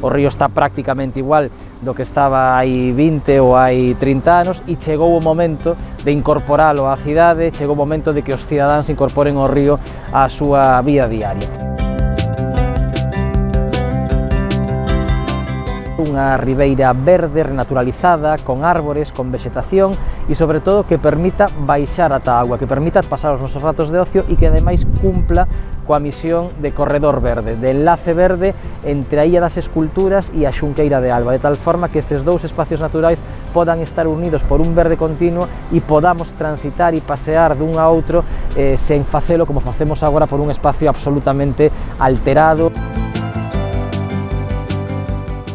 o río está prácticamente igual do que estaba hai 20 ou hai 30 anos e chegou o momento de incorporalo á cidade, chegou o momento de que os cidadáns incorporen o río á súa vida diaria. Unha ribeira verde, renaturalizada, con árbores, con vexetación e, sobre todo, que permita baixar ata a auga, que permita pasar os nosos ratos de ocio e que, ademais, cumpla coa misión de corredor verde, de enlace verde entre a Illa das Esculturas e a Xunqueira de Alba, de tal forma que estes dous espacios naturais podan estar unidos por un verde continuo e podamos transitar e pasear dun a outro sen facelo como facemos agora por un espacio absolutamente alterado.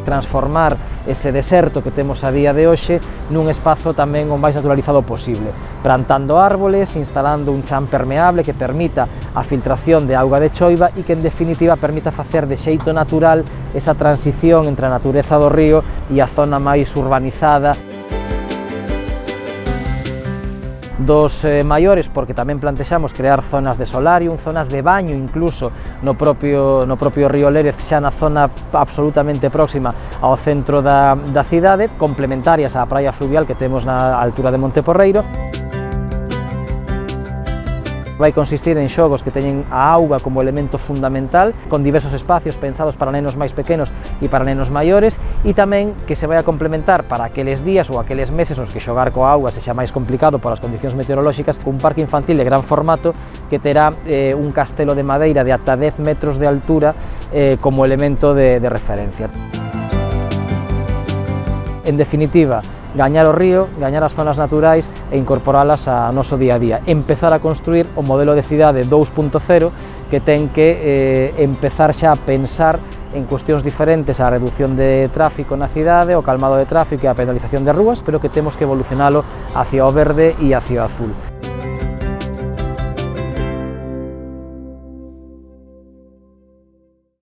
Transformar ese deserto que temos a día de hoxe nun espazo tamén o máis naturalizado posible, plantando árboles, instalando un chan permeable que permita a filtración de auga de choiva e que, en definitiva, permita facer de xeito natural esa transición entre a natureza do río e a zona máis urbanizada. Dos maiores, porque tamén plantexamos crear zonas de solarium, zonas de baño incluso no propio río Lérez, xa na zona absolutamente próxima ao centro da cidade, complementarias á praia fluvial que temos na altura de Monteporreiro. Vai consistir en xogos que teñen a auga como elemento fundamental, con diversos espacios pensados para nenos máis pequenos e para nenos maiores, e tamén que se vai a complementar para aqueles días ou aqueles meses os que xogar coa auga sexa máis complicado polas condicións meteorolóxicas, un parque infantil de gran formato que terá un castelo de madeira de ata 10 metros de altura como elemento de referencia. En definitiva, gañar o río, gañar as zonas naturais e incorporalas ao noso día a día. Empezar a construir o modelo de cidade 2.0 que ten que empezar xa a pensar en cuestións diferentes á reducción de tráfico na cidade, o calmado de tráfico e a penalización de rúas, pero que temos que evolucionalo hacia o verde e hacia o azul.